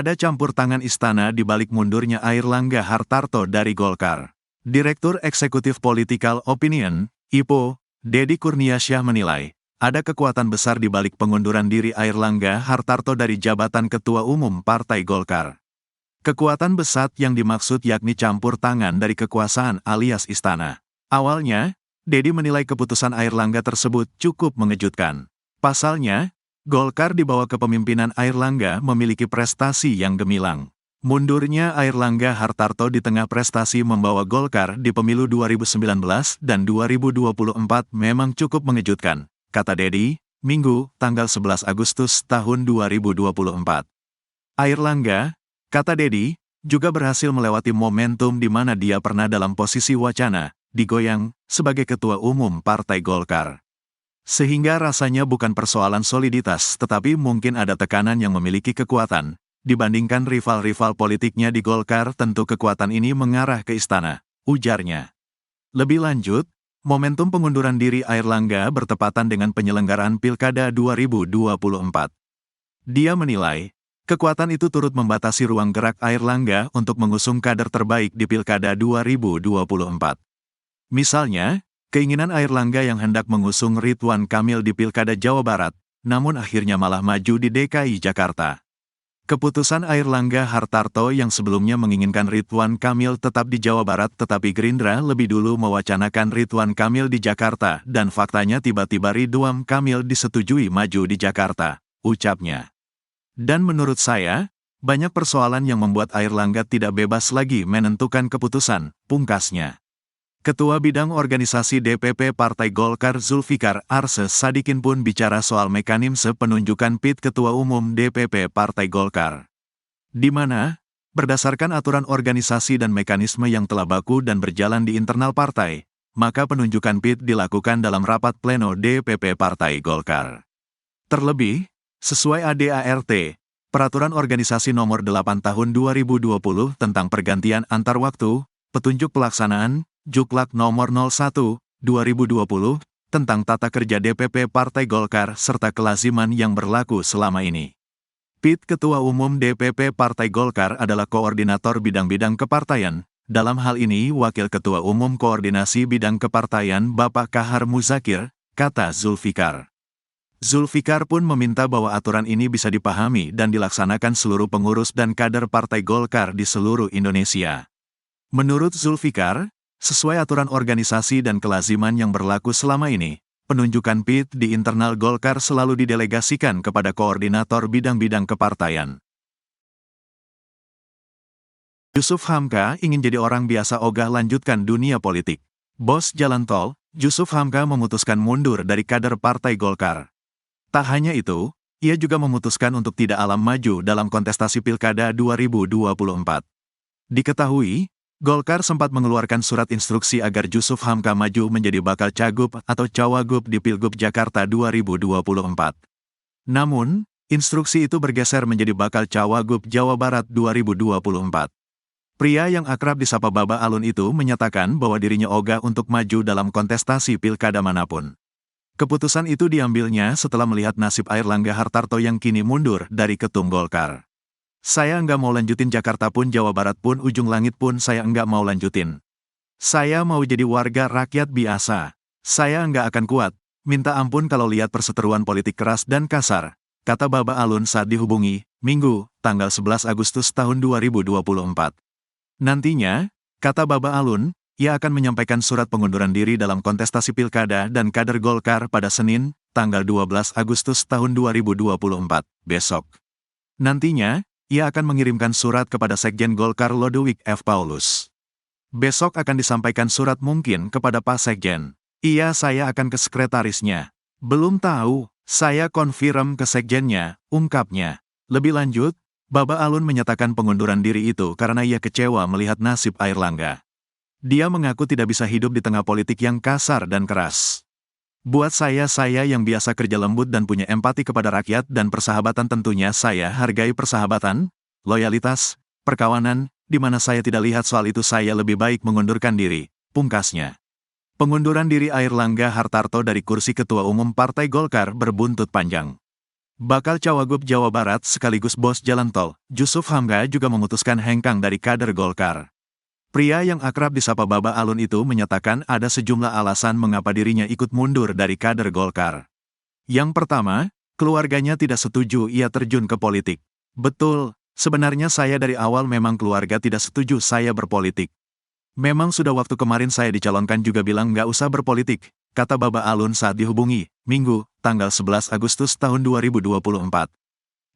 Ada campur tangan istana di balik mundurnya Airlangga Hartarto dari Golkar. Direktur Eksekutif Political Opinion, IPO, Deddy Kurniasyah menilai, ada kekuatan besar di balik pengunduran diri Airlangga Hartarto dari jabatan Ketua Umum Partai Golkar. Kekuatan besar yang dimaksud yakni campur tangan dari kekuasaan alias istana. Awalnya, Deddy menilai keputusan Airlangga tersebut cukup mengejutkan. Pasalnya, Golkar di bawah kepemimpinan Airlangga memiliki prestasi yang gemilang. Mundurnya Airlangga Hartarto di tengah prestasi membawa Golkar di pemilu 2019 dan 2024 memang cukup mengejutkan, kata Deddy, Minggu, tanggal 11 Agustus tahun 2024. Airlangga, kata Deddy, juga berhasil melewati momentum di mana dia pernah dalam posisi wacana, digoyang, sebagai Ketua Umum Partai Golkar. Sehingga rasanya bukan persoalan soliditas tetapi mungkin ada tekanan yang memiliki kekuatan. Dibandingkan rival-rival politiknya di Golkar tentu kekuatan ini mengarah ke istana, ujarnya. Lebih lanjut, momentum pengunduran diri Airlangga bertepatan dengan penyelenggaraan Pilkada 2024. Dia menilai, kekuatan itu turut membatasi ruang gerak Airlangga untuk mengusung kader terbaik di Pilkada 2024. Misalnya, keinginan Airlangga yang hendak mengusung Ridwan Kamil di Pilkada Jawa Barat, namun akhirnya malah maju di DKI Jakarta. Keputusan Airlangga Hartarto yang sebelumnya menginginkan Ridwan Kamil tetap di Jawa Barat tetapi Gerindra lebih dulu mewacanakan Ridwan Kamil di Jakarta dan faktanya tiba-tiba Ridwan Kamil disetujui maju di Jakarta, ucapnya. Dan menurut saya, banyak persoalan yang membuat Airlangga tidak bebas lagi menentukan keputusan, pungkasnya. Ketua Bidang Organisasi DPP Partai Golkar Zulfikar Arse Sadikin pun bicara soal mekanisme penunjukan PIT Ketua Umum DPP Partai Golkar. Di mana, berdasarkan aturan organisasi dan mekanisme yang telah baku dan berjalan di internal partai, maka penunjukan PIT dilakukan dalam rapat pleno DPP Partai Golkar. Terlebih, sesuai ADART, Peraturan Organisasi Nomor 8 Tahun 2020 tentang pergantian antar waktu, petunjuk pelaksanaan, Juklak Nomor 01, 2020, tentang tata kerja DPP Partai Golkar serta kelaziman yang berlaku selama ini. PIT Ketua Umum DPP Partai Golkar adalah koordinator bidang-bidang kepartaian, dalam hal ini Wakil Ketua Umum Koordinasi Bidang Kepartaian Bapak Kahar Muzakir, kata Zulfikar. Zulfikar pun meminta bahwa aturan ini bisa dipahami dan dilaksanakan seluruh pengurus dan kader Partai Golkar di seluruh Indonesia. Menurut Zulfikar, sesuai aturan organisasi dan kelaziman yang berlaku selama ini, penunjukan PIT di internal Golkar selalu didelegasikan kepada koordinator bidang-bidang kepartaian. Yusuf Hamka ingin jadi orang biasa ogah lanjutkan dunia politik. Bos jalan tol, Yusuf Hamka memutuskan mundur dari kader Partai Golkar. Tak hanya itu, ia juga memutuskan untuk tidak alam maju dalam kontestasi Pilkada 2024. Diketahui, Golkar sempat mengeluarkan surat instruksi agar Yusuf Hamka maju menjadi bakal cagup atau cawagup di Pilgub Jakarta 2024. Namun, instruksi itu bergeser menjadi bakal cawagup Jawa Barat 2024. Pria yang akrab disapa Baba Alun itu menyatakan bahwa dirinya ogah untuk maju dalam kontestasi pilkada manapun. Keputusan itu diambilnya setelah melihat nasib Airlangga Hartarto yang kini mundur dari ketum Golkar. Saya enggak mau lanjutin Jakarta pun Jawa Barat pun ujung langit pun saya enggak mau lanjutin. Saya mau jadi warga rakyat biasa. Saya enggak akan kuat, minta ampun kalau lihat perseteruan politik keras dan kasar, kata Baba Alun saat dihubungi, Minggu, tanggal 11 Agustus tahun 2024. Nantinya, kata Baba Alun, ia akan menyampaikan surat pengunduran diri dalam kontestasi pilkada dan kader Golkar pada Senin, tanggal 12 Agustus tahun 2024, besok. Nantinya, ia akan mengirimkan surat kepada Sekjen Golkar Lodewijk F. Paulus. Besok akan disampaikan surat mungkin kepada Pak Sekjen. Iya, saya akan ke sekretarisnya. Belum tahu, saya konfirm ke Sekjennya, ungkapnya. Lebih lanjut, Baba Alun menyatakan pengunduran diri itu karena ia kecewa melihat nasib Airlangga. Dia mengaku tidak bisa hidup di tengah politik yang kasar dan keras. Buat saya yang biasa kerja lembut dan punya empati kepada rakyat dan persahabatan tentunya saya hargai persahabatan, loyalitas, perkawanan, di mana saya tidak lihat soal itu saya lebih baik mengundurkan diri, pungkasnya. Pengunduran diri Airlangga Hartarto dari kursi Ketua Umum Partai Golkar berbuntut panjang. Bakal Cawagup Jawa Barat sekaligus bos jalan tol, Jusuf Hamka juga memutuskan hengkang dari kader Golkar. Pria yang akrab disapa Baba Alun itu menyatakan ada sejumlah alasan mengapa dirinya ikut mundur dari kader Golkar. Yang pertama, keluarganya tidak setuju ia terjun ke politik. Betul, sebenarnya saya dari awal memang keluarga tidak setuju saya berpolitik. Memang sudah waktu kemarin saya dicalonkan juga bilang nggak usah berpolitik, kata Baba Alun saat dihubungi, Minggu, tanggal 11 Agustus tahun 2024.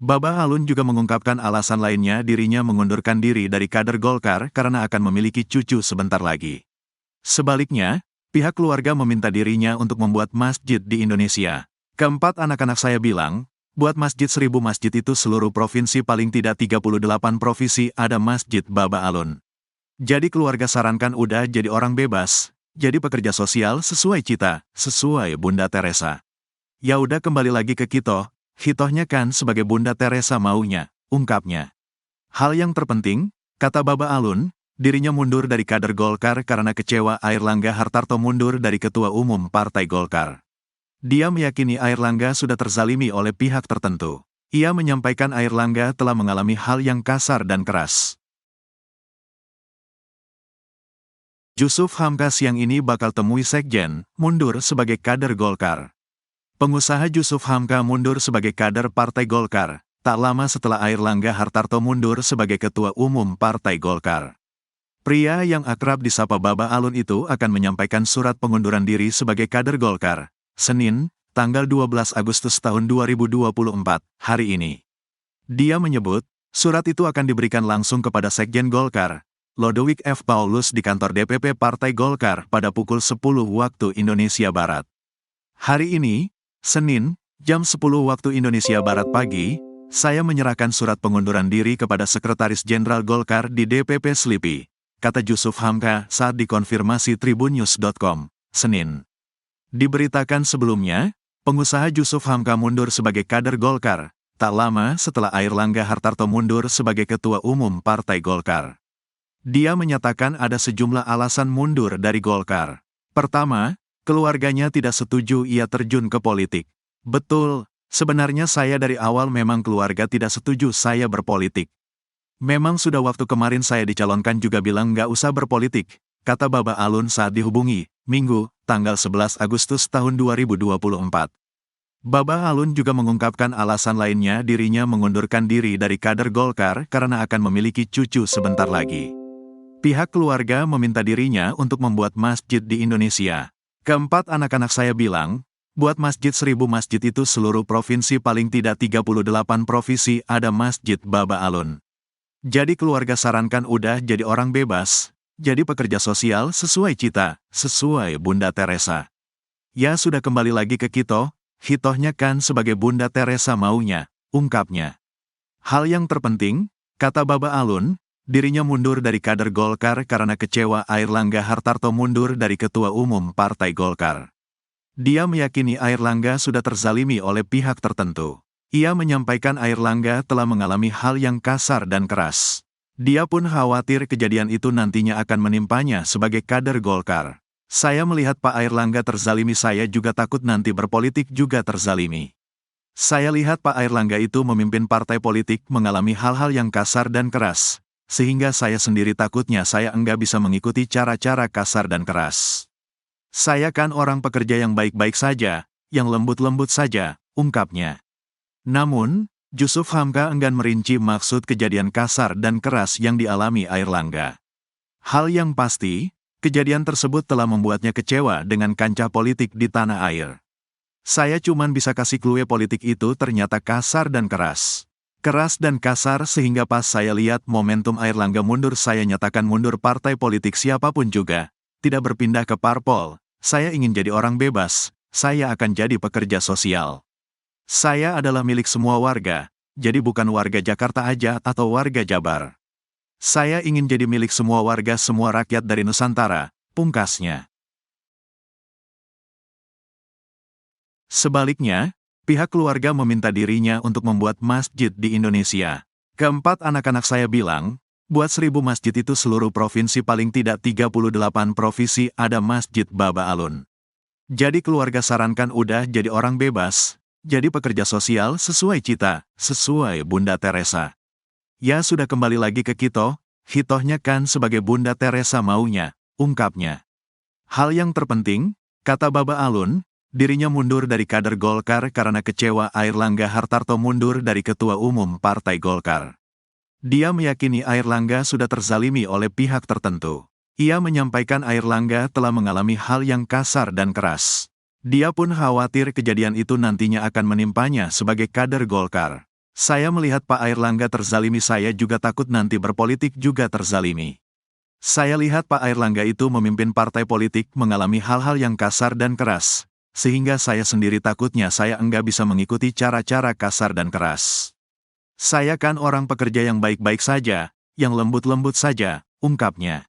Baba Alun juga mengungkapkan alasan lainnya dirinya mengundurkan diri dari kader Golkar karena akan memiliki cucu sebentar lagi. Sebaliknya, pihak keluarga meminta dirinya untuk membuat masjid di Indonesia. Keempat anak-anak saya bilang, buat masjid 1000 masjid itu seluruh provinsi paling tidak 38 provinsi ada masjid Baba Alun. Jadi keluarga sarankan udah jadi orang bebas. Jadi pekerja sosial sesuai cita, sesuai Bunda Teresa. Ya udah kembali lagi ke Kito, hitohnya kan sebagai Bunda Teresa maunya, ungkapnya. Hal yang terpenting, kata Baba Alun, dirinya mundur dari kader Golkar karena kecewa Airlangga Hartarto mundur dari Ketua Umum Partai Golkar. Dia meyakini Airlangga sudah terzalimi oleh pihak tertentu. Ia menyampaikan Airlangga telah mengalami hal yang kasar dan keras. Jusuf Hamka siang ini bakal temui Sekjen, mundur sebagai kader Golkar. Pengusaha Jusuf Hamka mundur sebagai kader Partai Golkar, tak lama setelah Airlangga Hartarto mundur sebagai Ketua Umum Partai Golkar. Pria yang akrab disapa Baba Alun itu akan menyampaikan surat pengunduran diri sebagai kader Golkar, Senin, tanggal 12 Agustus tahun 2024, hari ini. Dia menyebut, surat itu akan diberikan langsung kepada Sekjen Golkar, Lodewijk F. Paulus di kantor DPP Partai Golkar pada pukul 10 waktu Indonesia Barat. Hari ini, Senin, jam 10 waktu Indonesia Barat pagi, saya menyerahkan surat pengunduran diri kepada Sekretaris Jenderal Golkar di DPP Slipi, kata Jusuf Hamka saat dikonfirmasi tribunnews.com, Senin. Diberitakan sebelumnya, pengusaha Jusuf Hamka mundur sebagai kader Golkar, tak lama setelah Airlangga Hartarto mundur sebagai Ketua Umum Partai Golkar. Dia menyatakan ada sejumlah alasan mundur dari Golkar. Pertama, keluarganya tidak setuju ia terjun ke politik. Betul, sebenarnya saya dari awal memang keluarga tidak setuju saya berpolitik. Memang sudah waktu kemarin saya dicalonkan juga bilang nggak usah berpolitik, kata Baba Alun saat dihubungi, Minggu, tanggal 11 Agustus tahun 2024. Baba Alun juga mengungkapkan alasan lainnya dirinya mengundurkan diri dari kader Golkar karena akan memiliki cucu sebentar lagi. Pihak keluarga meminta dirinya untuk membuat masjid di Indonesia. Keempat anak-anak saya bilang, buat masjid 1000 masjid itu seluruh provinsi paling tidak 38 provinsi ada masjid Baba Alun. Jadi keluarga sarankan udah jadi orang bebas, jadi pekerja sosial sesuai cita, sesuai Bunda Teresa. Ya sudah kembali lagi ke Kito, hitohnya kan sebagai Bunda Teresa maunya, ungkapnya. Hal yang terpenting, kata Baba Alun, dirinya mundur dari kader Golkar karena kecewa Airlangga Hartarto mundur dari Ketua Umum Partai Golkar. Dia meyakini Airlangga sudah terzalimi oleh pihak tertentu. Ia menyampaikan Airlangga telah mengalami hal yang kasar dan keras. Dia pun khawatir kejadian itu nantinya akan menimpanya sebagai kader Golkar. Saya melihat Pak Airlangga terzalimi, saya juga takut nanti berpolitik juga terzalimi. Saya lihat Pak Airlangga itu memimpin partai politik mengalami hal-hal yang kasar dan keras. Sehingga saya sendiri takutnya saya enggak bisa mengikuti cara-cara kasar dan keras. Saya kan orang pekerja yang baik-baik saja, yang lembut-lembut saja, ungkapnya. Namun, Jusuf Hamka enggan merinci maksud kejadian kasar dan keras yang dialami Airlangga. Hal yang pasti, kejadian tersebut telah membuatnya kecewa dengan kancah politik di tanah air. Saya cuman bisa kasih clue politik itu ternyata kasar dan keras. Keras dan kasar sehingga pas saya lihat momentum Airlangga mundur saya nyatakan mundur partai politik siapapun juga. Tidak berpindah ke parpol, saya ingin jadi orang bebas, saya akan jadi pekerja sosial. Saya adalah milik semua warga, jadi bukan warga Jakarta aja atau warga Jabar. Saya ingin jadi milik semua warga semua rakyat dari Nusantara, pungkasnya. Sebaliknya, pihak keluarga meminta dirinya untuk membuat masjid di Indonesia. Keempat anak-anak saya bilang, buat 1000 masjid itu seluruh provinsi paling tidak 38 provinsi ada masjid Baba Alun. Jadi keluarga sarankan udah jadi orang bebas, Jadi pekerja sosial sesuai cita, sesuai Bunda Teresa. Ya sudah kembali lagi ke Kito, hitohnya kan sebagai Bunda Teresa maunya, ungkapnya. Hal yang terpenting, kata Baba Alun, dirinya mundur dari kader Golkar karena kecewa Airlangga Hartarto mundur dari Ketua Umum Partai Golkar. Dia meyakini Airlangga sudah terzalimi oleh pihak tertentu. Ia menyampaikan Airlangga telah mengalami hal yang kasar dan keras. Dia pun khawatir kejadian itu nantinya akan menimpanya sebagai kader Golkar. Saya melihat Pak Airlangga terzalimi, saya juga takut nanti berpolitik juga terzalimi. Saya lihat Pak Airlangga itu memimpin partai politik mengalami hal-hal yang kasar dan keras, sehingga saya sendiri takutnya saya enggak bisa mengikuti cara-cara kasar dan keras. Saya kan orang pekerja yang baik-baik saja, yang lembut-lembut saja, ungkapnya.